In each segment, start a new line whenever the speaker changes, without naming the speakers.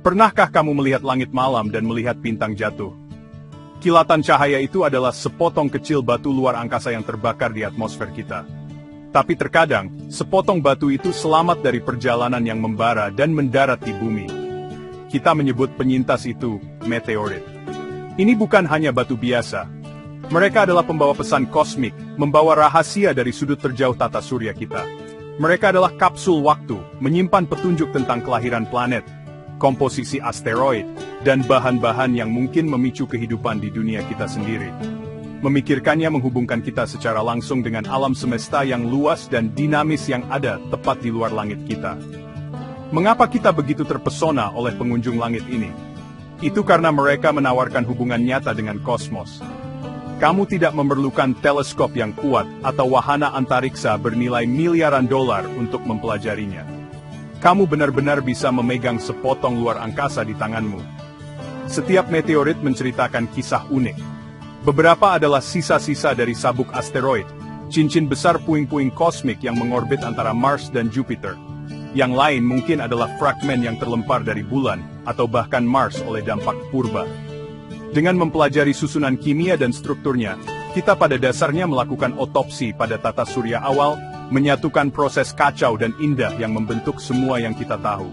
Pernahkah kamu melihat langit malam dan melihat bintang jatuh? Kilatan cahaya itu adalah sepotong kecil batu luar angkasa yang terbakar di atmosfer kita. Tapi terkadang, sepotong batu itu selamat dari perjalanan yang membara dan mendarat di bumi. Kita menyebut penyintas itu meteorit. Ini bukan hanya batu biasa. Mereka adalah pembawa pesan kosmik, membawa rahasia dari sudut terjauh tata surya kita. Mereka adalah kapsul waktu, menyimpan petunjuk tentang kelahiran planet, komposisi asteroid, dan bahan-bahan yang mungkin memicu kehidupan di dunia kita sendiri. Memikirkannya menghubungkan kita secara langsung dengan alam semesta yang luas dan dinamis yang ada tepat di luar langit kita. Mengapa kita begitu terpesona oleh pengunjung langit ini? Itu karena mereka menawarkan hubungan nyata dengan kosmos. Kamu tidak memerlukan teleskop yang kuat atau wahana antariksa bernilai miliaran dolar untuk mempelajarinya. Kamu benar-benar bisa memegang sepotong luar angkasa di tanganmu. Setiap meteorit menceritakan kisah unik. Beberapa adalah sisa-sisa dari sabuk asteroid, cincin besar puing-puing kosmik yang mengorbit antara Mars dan Jupiter. Yang lain mungkin adalah fragmen yang terlempar dari bulan, atau bahkan Mars oleh dampak purba. Dengan mempelajari susunan kimia dan strukturnya, kita pada dasarnya melakukan otopsi pada tata surya awal, menyatukan proses kacau dan indah yang membentuk semua yang kita tahu.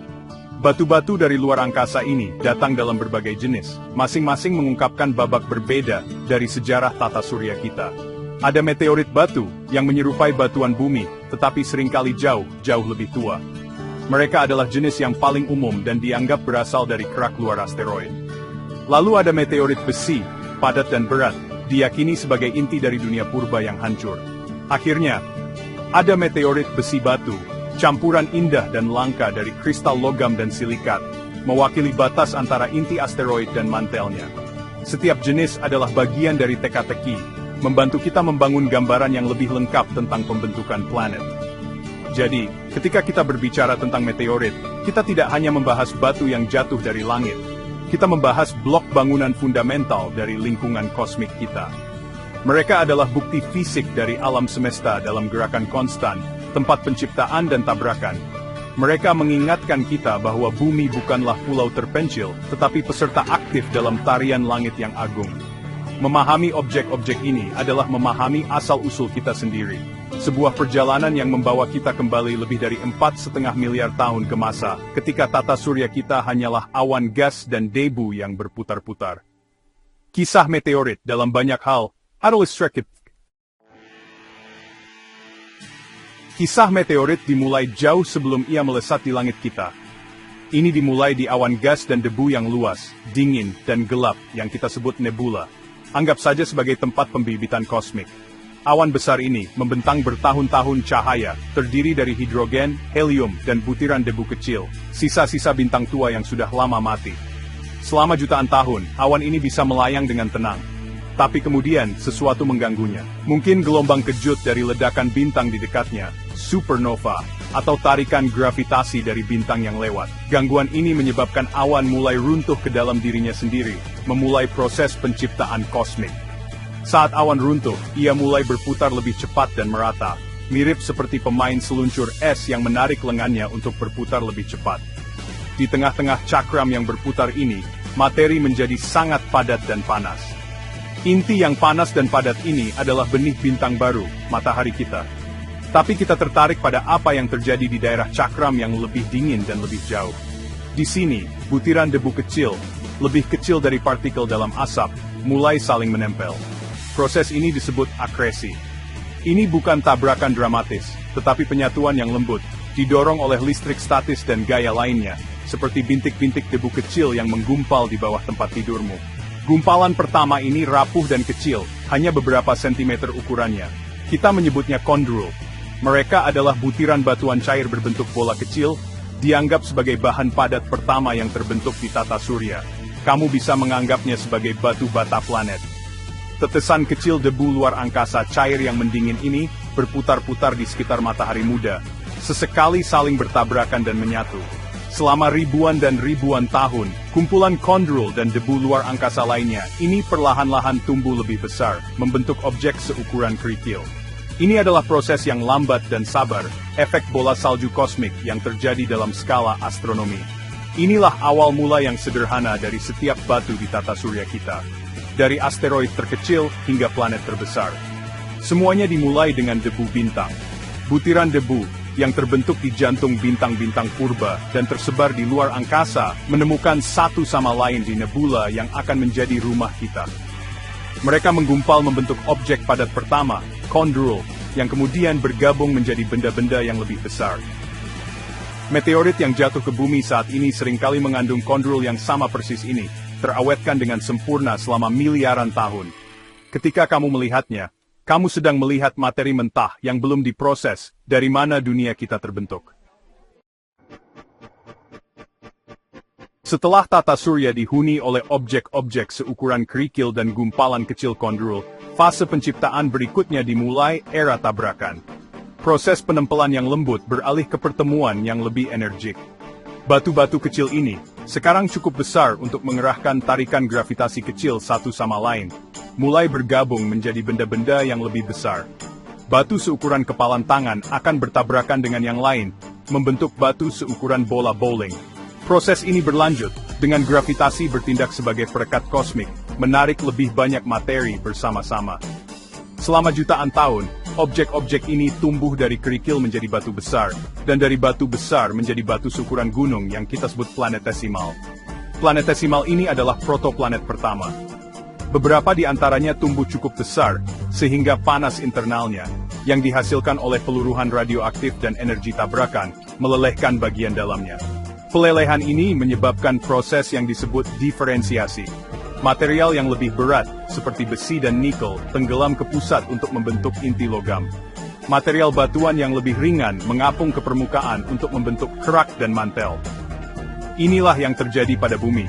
Batu-batu dari luar angkasa ini datang dalam berbagai jenis, masing-masing mengungkapkan babak berbeda dari sejarah tata surya kita. Ada meteorit batu yang menyerupai batuan bumi, tetapi seringkali jauh lebih tua. Mereka adalah jenis yang paling umum dan dianggap berasal dari kerak luar asteroid. Lalu ada meteorit besi, padat dan berat, diyakini sebagai inti dari dunia purba yang hancur. Akhirnya, ada meteorit besi batu, campuran indah dan langka dari kristal logam dan silikat, mewakili batas antara inti asteroid dan mantelnya. Setiap jenis adalah bagian dari teka-teki, membantu kita membangun gambaran yang lebih lengkap tentang pembentukan planet. Jadi, ketika kita berbicara tentang meteorit, kita tidak hanya membahas batu yang jatuh dari langit. Kita membahas blok bangunan fundamental dari lingkungan kosmik kita. Mereka adalah bukti fisik dari alam semesta dalam gerakan konstan, tempat penciptaan dan tabrakan. Mereka mengingatkan kita bahwa bumi bukanlah pulau terpencil, tetapi peserta aktif dalam tarian langit yang agung. Memahami objek-objek ini adalah memahami asal-usul kita sendiri. Sebuah perjalanan yang membawa kita kembali lebih dari 4,5 miliar tahun ke masa, ketika tata surya kita hanyalah awan gas dan debu yang berputar-putar. Kisah meteorit dalam banyak hal adalah strekit. Kisah meteorit dimulai jauh sebelum ia melesat di langit kita. Ini dimulai di awan gas dan debu yang luas, dingin, dan gelap yang kita sebut nebula. Anggap saja sebagai tempat pembibitan kosmik. Awan besar ini membentang bertahun-tahun cahaya, terdiri dari hidrogen, helium, dan butiran debu kecil, sisa-sisa bintang tua yang sudah lama mati. Selama jutaan tahun, awan ini bisa melayang dengan tenang. Tapi kemudian, sesuatu mengganggunya. Mungkin gelombang kejut dari ledakan bintang di dekatnya, supernova, atau tarikan gravitasi dari bintang yang lewat. Gangguan ini menyebabkan awan mulai runtuh ke dalam dirinya sendiri, memulai proses penciptaan kosmik. Saat awan runtuh, ia mulai berputar lebih cepat dan merata, mirip seperti pemain seluncur es yang menarik lengannya untuk berputar lebih cepat. Di tengah-tengah cakram yang berputar ini, materi menjadi sangat padat dan panas. Inti yang panas dan padat ini adalah benih bintang baru, matahari kita. Tapi kita tertarik pada apa yang terjadi di daerah cakram yang lebih dingin dan lebih jauh. Di sini, butiran debu kecil, lebih kecil dari partikel dalam asap, mulai saling menempel. Proses ini disebut akresi. Ini bukan tabrakan dramatis, tetapi penyatuan yang lembut, didorong oleh listrik statis dan gaya lainnya, seperti bintik-bintik debu kecil yang menggumpal di bawah tempat tidurmu. Gumpalan pertama ini rapuh dan kecil, hanya beberapa sentimeter ukurannya. Kita menyebutnya kondrul. Mereka adalah butiran batuan cair berbentuk bola kecil, dianggap sebagai bahan padat pertama yang terbentuk di tata surya. Kamu bisa menganggapnya sebagai batu bata planet. Tetesan kecil debu luar angkasa cair yang mendingin ini berputar-putar di sekitar matahari muda, sesekali saling bertabrakan dan menyatu. Selama ribuan dan ribuan tahun, kumpulan kondrul dan debu luar angkasa lainnya ini perlahan-lahan tumbuh lebih besar, membentuk objek seukuran kerikil. Ini adalah proses yang lambat dan sabar, efek bola salju kosmik yang terjadi dalam skala astronomi. Inilah awal mula yang sederhana dari setiap batu di tata surya kita. Dari asteroid terkecil hingga planet terbesar. Semuanya dimulai dengan debu bintang. Butiran debu yang terbentuk di jantung bintang-bintang purba dan tersebar di luar angkasa menemukan satu sama lain di nebula yang akan menjadi rumah kita. Mereka menggumpal membentuk objek padat pertama, chondrule, yang kemudian bergabung menjadi benda-benda yang lebih besar. Meteorit yang jatuh ke bumi saat ini seringkali mengandung chondrule yang sama persis ini, terawetkan dengan sempurna selama miliaran tahun. Ketika kamu melihatnya, kamu sedang melihat materi mentah yang belum diproses dari mana dunia kita terbentuk. Setelah tata surya dihuni oleh objek-objek seukuran kerikil dan gumpalan kecil chondrule, fase penciptaan berikutnya dimulai, era tabrakan. Proses penempelan yang lembut beralih ke pertemuan yang lebih energik. Batu-batu kecil ini sekarang cukup besar untuk mengerahkan tarikan gravitasi kecil satu sama lain, mulai bergabung menjadi benda-benda yang lebih besar. Batu seukuran kepalan tangan akan bertabrakan dengan yang lain, membentuk batu seukuran bola bowling. Proses ini berlanjut, dengan gravitasi bertindak sebagai perekat kosmik, menarik lebih banyak materi bersama-sama. Selama jutaan tahun, objek-objek ini tumbuh dari kerikil menjadi batu besar, dan dari batu besar menjadi batu seukuran gunung yang kita sebut planetesimal. Planetesimal ini adalah protoplanet pertama. Beberapa di antaranya tumbuh cukup besar, sehingga panas internalnya, yang dihasilkan oleh peluruhan radioaktif dan energi tabrakan, melelehkan bagian dalamnya. Pelelehan ini menyebabkan proses yang disebut diferensiasi. Material yang lebih berat, seperti besi dan nikel, tenggelam ke pusat untuk membentuk inti logam. Material batuan yang lebih ringan mengapung ke permukaan untuk membentuk kerak dan mantel. Inilah yang terjadi pada bumi.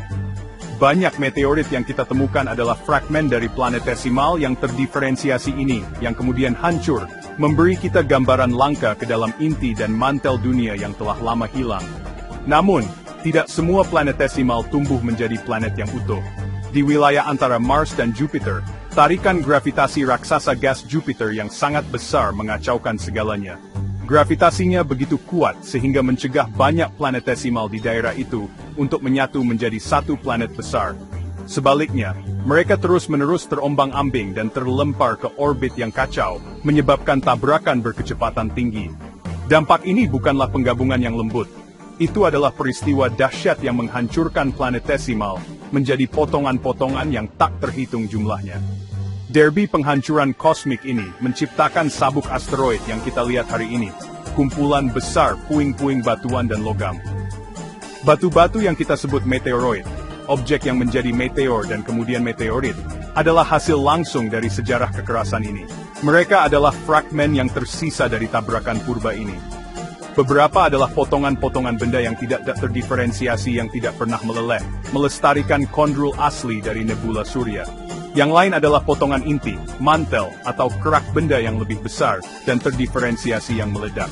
Banyak meteorit yang kita temukan adalah fragmen dari planetesimal yang terdiferensiasi ini, yang kemudian hancur, memberi kita gambaran langka ke dalam inti dan mantel dunia yang telah lama hilang. Namun, tidak semua planetesimal tumbuh menjadi planet yang utuh. Di wilayah antara Mars dan Jupiter, tarikan gravitasi raksasa gas Jupiter yang sangat besar mengacaukan segalanya. Gravitasinya begitu kuat sehingga mencegah banyak planetesimal di daerah itu untuk menyatu menjadi satu planet besar. Sebaliknya, mereka terus-menerus terombang-ambing dan terlempar ke orbit yang kacau, menyebabkan tabrakan berkecepatan tinggi. Dampak ini bukanlah penggabungan yang lembut. Itu adalah peristiwa dahsyat yang menghancurkan planetesimal menjadi potongan-potongan yang tak terhitung jumlahnya. Derby penghancuran kosmik ini menciptakan sabuk asteroid yang kita lihat hari ini, kumpulan besar puing-puing batuan dan logam. Batu-batu yang kita sebut meteoroid, objek yang menjadi meteor dan kemudian meteorit, adalah hasil langsung dari sejarah kekerasan ini. Mereka adalah fragmen yang tersisa dari tabrakan purba ini. Beberapa adalah potongan-potongan benda yang tidak terdiferensiasi yang tidak pernah meleleh, melestarikan chondrule asli dari nebula surya. Yang lain adalah potongan inti, mantel, atau kerak benda yang lebih besar dan terdiferensiasi yang meledak.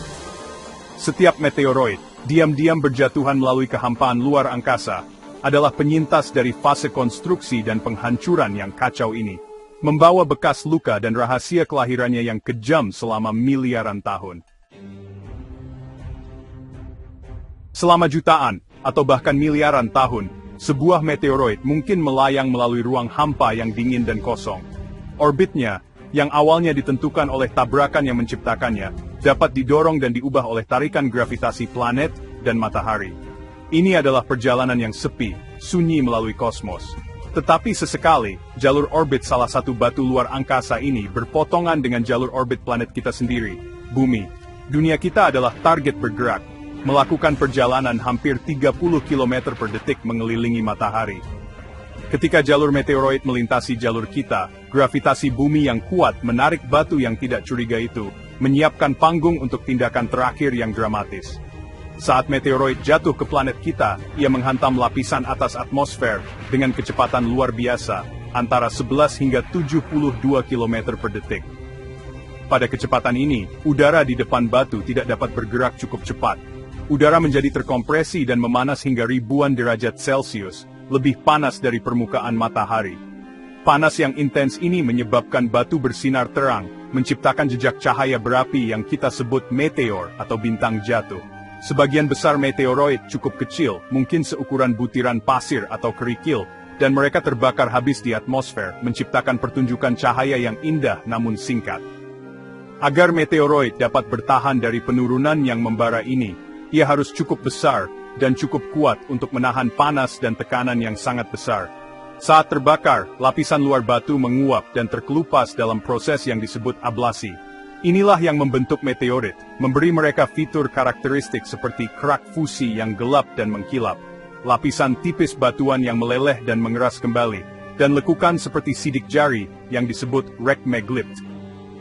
Setiap meteoroid, diam-diam berjatuhan melalui kehampaan luar angkasa, adalah penyintas dari fase konstruksi dan penghancuran yang kacau ini, membawa bekas luka dan rahasia kelahirannya yang kejam selama miliaran tahun. Selama jutaan, atau bahkan miliaran tahun, sebuah meteoroid mungkin melayang melalui ruang hampa yang dingin dan kosong. Orbitnya, yang awalnya ditentukan oleh tabrakan yang menciptakannya, dapat didorong dan diubah oleh tarikan gravitasi planet dan matahari. Ini adalah perjalanan yang sepi, sunyi melalui kosmos. Tetapi sesekali, jalur orbit salah satu batu luar angkasa ini berpotongan dengan jalur orbit planet kita sendiri, Bumi. Dunia kita adalah target bergerak, melakukan perjalanan hampir 30 km per detik mengelilingi matahari. Ketika jalur meteoroid melintasi jalur kita, gravitasi bumi yang kuat menarik batu yang tidak curiga itu, menyiapkan panggung untuk tindakan terakhir yang dramatis. Saat meteoroid jatuh ke planet kita, ia menghantam lapisan atas atmosfer dengan kecepatan luar biasa, antara 11 hingga 72 km per detik. Pada kecepatan ini, udara di depan batu tidak dapat bergerak cukup cepat. Udara menjadi terkompresi dan memanas hingga ribuan derajat Celcius, lebih panas dari permukaan matahari. Panas yang intens ini menyebabkan batu bersinar terang, menciptakan jejak cahaya berapi yang kita sebut meteor atau bintang jatuh. Sebagian besar meteoroid cukup kecil, mungkin seukuran butiran pasir atau kerikil, dan mereka terbakar habis di atmosfer, menciptakan pertunjukan cahaya yang indah namun singkat. Agar meteoroid dapat bertahan dari penurunan yang membara ini, ia harus cukup besar dan cukup kuat untuk menahan panas dan tekanan yang sangat besar. Saat terbakar, lapisan luar batu menguap dan terkelupas dalam proses yang disebut ablasi. Inilah yang membentuk meteorit, memberi mereka fitur karakteristik seperti kerak fusi yang gelap dan mengkilap, lapisan tipis batuan yang meleleh dan mengeras kembali, dan lekukan seperti sidik jari yang disebut rekmeglipt.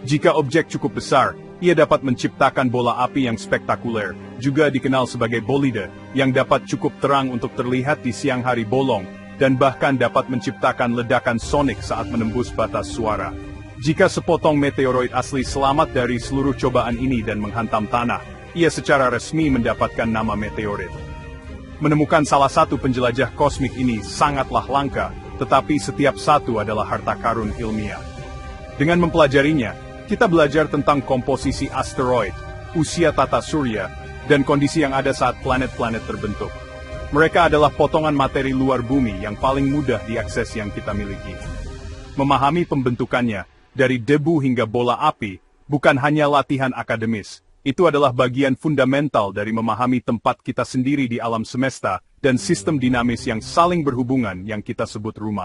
Jika objek cukup besar, ia dapat menciptakan bola api yang spektakuler, juga dikenal sebagai bolide, yang dapat cukup terang untuk terlihat di siang hari bolong, dan bahkan dapat menciptakan ledakan sonik saat menembus batas suara. Jika sepotong meteoroid asli selamat dari seluruh cobaan ini dan menghantam tanah, ia secara resmi mendapatkan nama meteorit. Menemukan salah satu penjelajah kosmik ini sangatlah langka, tetapi setiap satu adalah harta karun ilmiah. Dengan mempelajarinya, kita belajar tentang komposisi asteroid, usia tata surya, dan kondisi yang ada saat planet-planet terbentuk. Mereka adalah potongan materi luar bumi yang paling mudah diakses yang kita miliki. Memahami pembentukannya, dari debu hingga bola api, bukan hanya latihan akademis. Itu adalah bagian fundamental dari memahami tempat kita sendiri di alam semesta dan sistem dinamis yang saling berhubungan yang kita sebut rumah.